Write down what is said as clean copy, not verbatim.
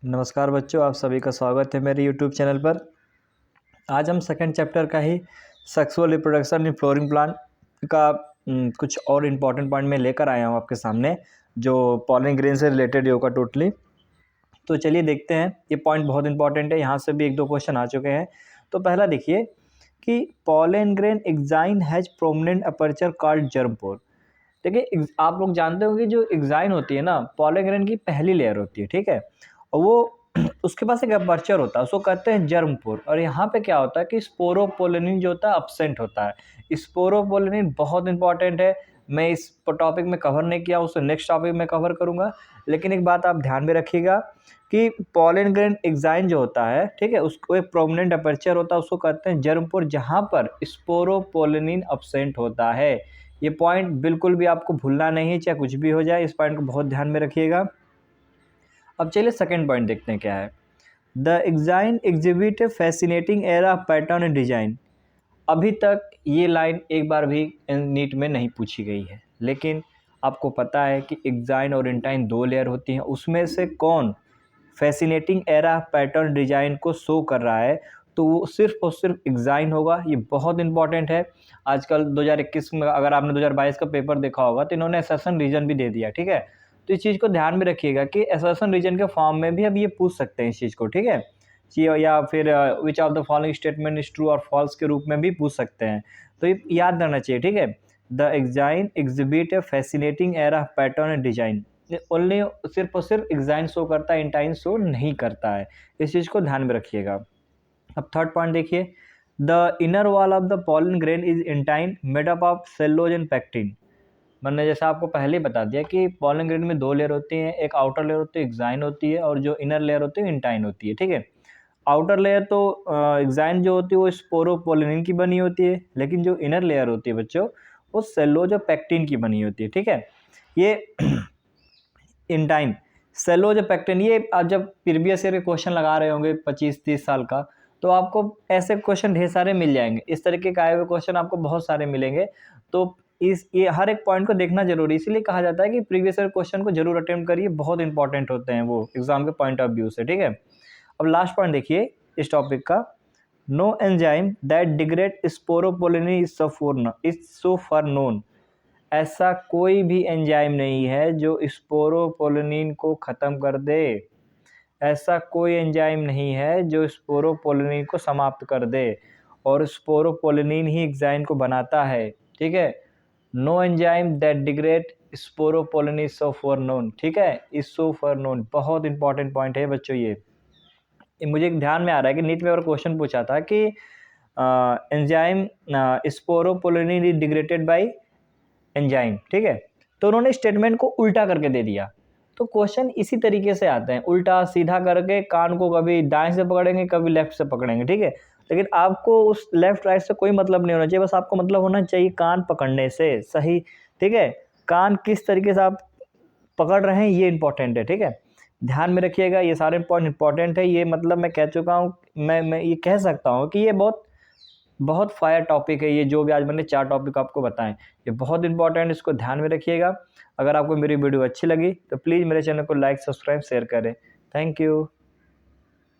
नमस्कार बच्चों, आप सभी का स्वागत है मेरे YouTube चैनल पर। आज हम सेकंड चैप्टर का ही sexual reproduction in flowering plant का कुछ और इम्पॉर्टेंट पॉइंट मैं लेकर आया हूँ आपके सामने, जो पॉलन ग्रेन से रिलेटेड होगा टोटली। तो चलिए देखते हैं, ये पॉइंट बहुत इंपॉर्टेंट है। यहाँ से भी एक दो क्वेश्चन आ चुके हैं। तो पहला देखिए कि pollen grain exine has prominent aperture called germ pore. देखिए, आप लोग जानते होंगे जो एग्जाइन होती है ना, पॉलन ग्रेन की पहली लेयर होती है, ठीक है। और वो उसके पास एक अपर्चर होता है, उसको कहते हैं जर्म पोर। और यहाँ पे क्या होता है कि स्पोरोपोलिनिन जो होता है अब्सेंट होता है। स्पोरोपोलिनिन बहुत इंपॉर्टेंट है। मैं इस टॉपिक में कवर नहीं किया, उसको नेक्स्ट टॉपिक में कवर करूँगा। लेकिन एक बात आप ध्यान में रखिएगा कि पॉलन ग्रेन एग्जाइन जो होता है, ठीक है, उसको एक प्रोमिनेंट अपर्चर होता है, उसको कहते हैं जर्म पोर, जहाँ पर स्पोरोपोलिनिन अब्सेंट होता है। ये पॉइंट बिल्कुल भी आपको भूलना नहीं है, चाहे कुछ भी हो जाए, इस पॉइंट को बहुत ध्यान में रखिएगा। अब चलिए सेकंड पॉइंट देखते हैं क्या है। The exine exhibit A fascinating era pattern and design. अभी तक ये लाइन एक बार भी नीट में नहीं पूछी गई है, लेकिन आपको पता है कि एग्जाइन और इंटाइन दो लेयर होती हैं, उसमें से कौन फैसिनेटिंग एरा पैटर्न डिजाइन को शो कर रहा है, तो वो सिर्फ और सिर्फ एग्जाइन होगा। ये बहुत इंपॉर्टेंट है। आजकल 2021 में अगर आपने 2022 का पेपर देखा होगा तो इन्होंने असर्शन रीजन भी दे दिया, ठीक है। तो इस चीज़ को ध्यान में रखिएगा कि असर्शन रीजन के फॉर्म में भी अब ये पूछ सकते हैं इस चीज़ को, ठीक है। या फिर which of the following statement is true और फॉल्स के रूप में भी पूछ सकते हैं। तो ये याद रहना चाहिए, ठीक है। The exine exhibit A fascinating era pattern and design. Only सिर्फ और सिर्फ एग्जाइन शो करता है, इंटाइन शो नहीं करता है। इस चीज़ को ध्यान में रखिएगा। अब थर्ड पॉइंट देखिए, the inner wall of the pollen grain is intine made up of सेलोज and pectin. मैंने जैसा आपको पहले ही बता दिया कि पॉलन ग्रेन में दो लेयर होती हैं, एक आउटर लेयर होती है एग्जाइन होती है, और जो इनर लेयर होती है इंटाइन होती है, ठीक है। आउटर लेयर तो एग्जाइन जो होती है वो स्पोरोपोलिनिन की बनी होती है, लेकिन जो इनर लेयर होती है बच्चों वो सेलोज और पैक्टिन की बनी होती है, ठीक है। ये इंटाइन सेलोज और पैक्टिन, ये आप जब प्रीवियस ईयर के क्वेश्चन लगा रहे होंगे 25-30 साल का, तो आपको ऐसे क्वेश्चन ढेर सारे मिल जाएंगे। इस तरीके के आए हुए क्वेश्चन आपको बहुत सारे मिलेंगे। तो ये हर एक पॉइंट को देखना जरूरी, इसीलिए कहा जाता है कि प्रीवियस ईयर क्वेश्चन को जरूर अटेम्प्ट करिए, बहुत इंपॉर्टेंट होते हैं वो एग्जाम के पॉइंट ऑफ व्यू से, ठीक है। अब लास्ट पॉइंट देखिए इस टॉपिक का, no enzyme that degrade sporopollenin is so far known. ऐसा कोई भी एंजाइम नहीं है जो स्पोरोपोलिनिन को ख़त्म कर दे। ऐसा कोई एंजाइम नहीं है जो स्पोरोपोलिनिन को समाप्त कर दे, और स्पोरोपोलिनिन ही एंजाइम को बनाता है, ठीक है। No enzyme that degrade sporopollenin is so far known, ठीक है, इज सो फार नोन। बहुत इंपॉर्टेंट पॉइंट है बच्चों। ये मुझे ध्यान में आ रहा है कि नीट में और क्वेश्चन पूछा था कि enzyme sporopollenin is degraded by enzyme, ठीक है। तो उन्होंने स्टेटमेंट को उल्टा करके दे दिया। तो क्वेश्चन इसी तरीके से आते हैं, उल्टा सीधा करके, कान को कभी दाएं से पकड़ेंगे कभी लेफ्ट से पकड़ेंगे, ठीक है। लेकिन आपको उस लेफ्ट राइट से कोई मतलब नहीं होना चाहिए, बस आपको मतलब होना चाहिए कान पकड़ने से सही, ठीक है। कान किस तरीके से आप पकड़ रहे हैं ये इंपॉर्टेंट है, ठीक है। ध्यान में रखिएगा, ये सारे पॉइंट इंपॉर्टेंट है। ये मतलब मैं कह चुका हूँ, मैं ये कह सकता हूँ कि ये बहुत बहुत फायर टॉपिक है। ये जो भी आज मैंने 4 टॉपिक आपको बताएं, ये बहुत इंपॉर्टेंट, इसको ध्यान में रखिएगा। अगर आपको मेरी वीडियो अच्छी लगी तो प्लीज़ मेरे चैनल को लाइक, सब्सक्राइब, शेयर करें। Thank you.